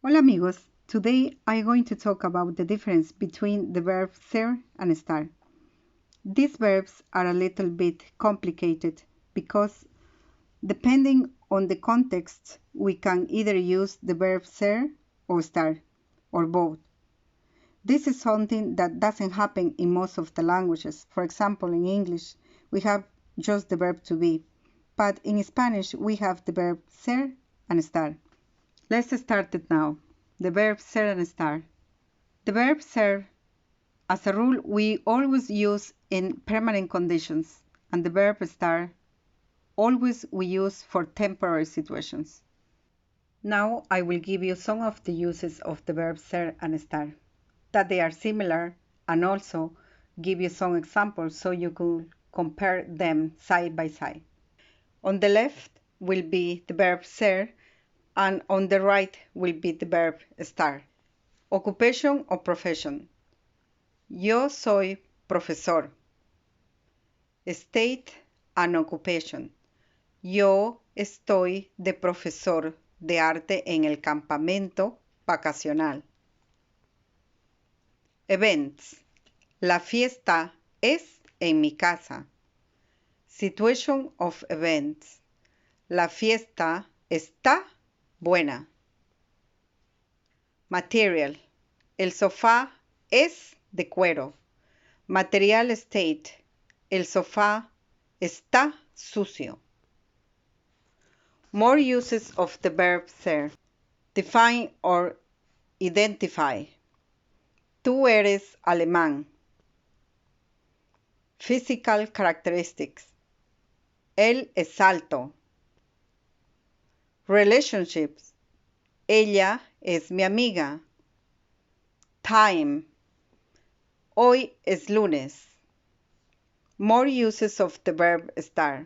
Hola amigos, today I'm going to talk about the difference between the verbs ser and estar. These verbs are a little bit complicated because depending on the context, we can either use the verb ser or estar, or both. This is something that doesn't happen in most of the languages. For example, in English, we have just the verb to be, but in Spanish, we have the verb ser and estar. Let's start it now. The verb ser and estar. The verb ser, as a rule, we always use in permanent conditions, and the verb estar, always we use for temporary situations. Now I will give you some of the uses of the verb ser and estar, that they are similar, and also give you some examples so you could compare them side by side. On the left will be the verb ser, and on the right will be the verb estar. Occupation o profession. Yo soy profesor. State and occupation. Yo estoy de profesor de arte en el campamento vacacional. Events. La fiesta es en mi casa. Situation of events. La fiesta está buena. Material. El sofá es de cuero. Material state. El sofá está sucio. More uses of the verb ser. Define or identify. Tú eres alemán. Physical characteristics. Él es alto. Relationships. Ella es mi amiga. Time. Hoy es lunes. More uses of the verb estar.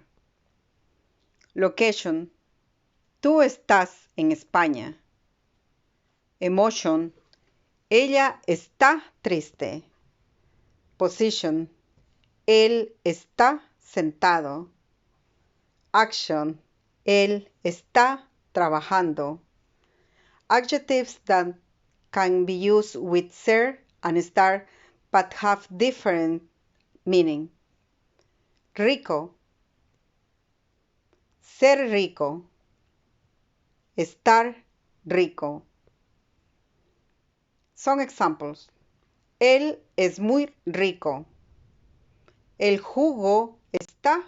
Location. Tú estás en España. Emotion. Ella está triste. Position. Él está sentado. Action. Él está trabajando. Adjectives that can be used with ser and estar but have different meaning. Rico. Ser rico. Estar rico. Some examples. Él es muy rico. El jugo está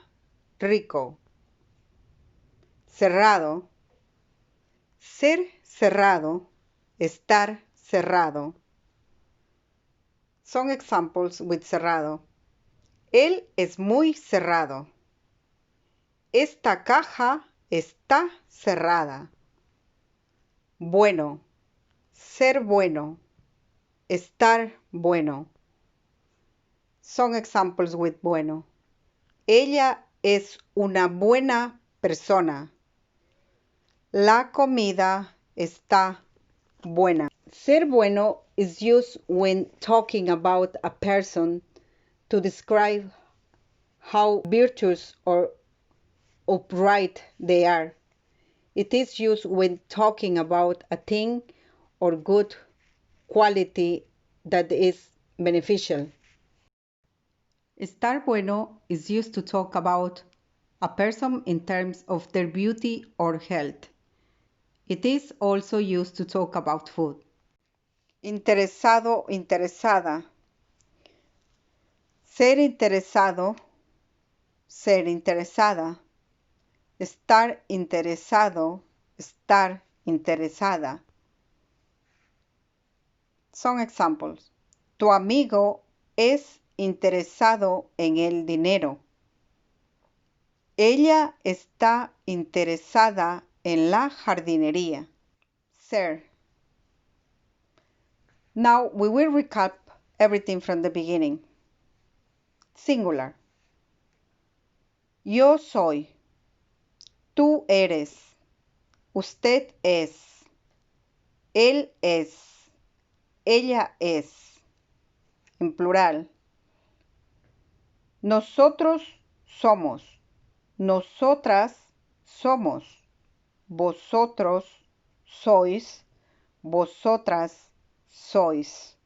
rico. Cerrado. Ser cerrado. Estar cerrado. Some examples with cerrado. Él es muy cerrado. Esta caja está cerrada. Bueno. Ser bueno. Estar bueno. Some examples with bueno. Ella es una buena persona. La comida está buena. Ser bueno is used when talking about a person to describe how virtuous or upright they are. It is used when talking about a thing or good quality that is beneficial. Estar bueno is used to talk about a person in terms of their beauty or health. It is also used to talk about food. Interesado, interesada. Ser interesado, ser interesada. Estar interesado, estar interesada. Some examples. Tu amigo es interesado en el dinero. Ella está interesada en la jardinería. Ser. Now we will recap everything from the beginning. Singular. Yo soy. Tú eres. Usted es. Él es. Ella es. En plural. Nosotros somos. Nosotras somos. Vosotros sois. vosotras sois,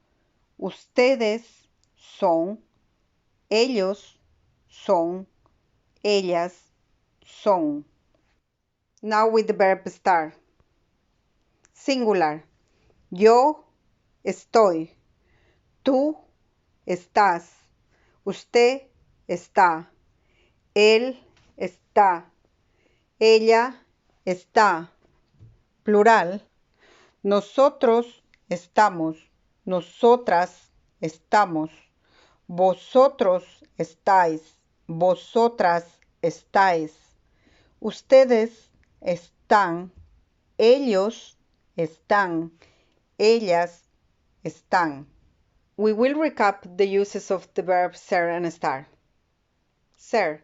ustedes son, ellos son, ellas son. Now with the verb estar. Singular. Yo estoy. Tú estás. Usted está. Él está. Ella está. Plural. Nosotros estamos. Nosotras estamos. Vosotros estáis. Vosotras estáis. Ustedes están. Ellos están. Ellas están. We will recap the uses of the verb ser and estar. Ser.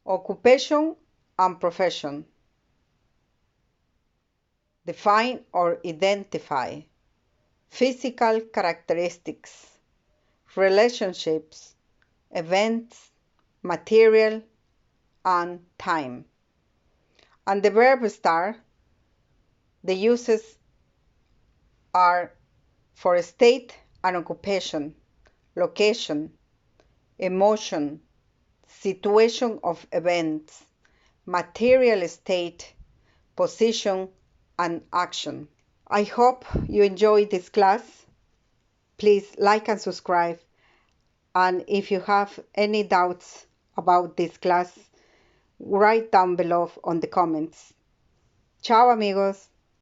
Occupation and profession. Define or identify. Physical characteristics. Relationships. Events. Material and time. And the verb estar, the uses are for state and occupation, location, emotion, situation of events, material state, position, and action. I hope you enjoyed this class. Please like and subscribe. And if you have any doubts about this class, write down below on the comments. Ciao amigos.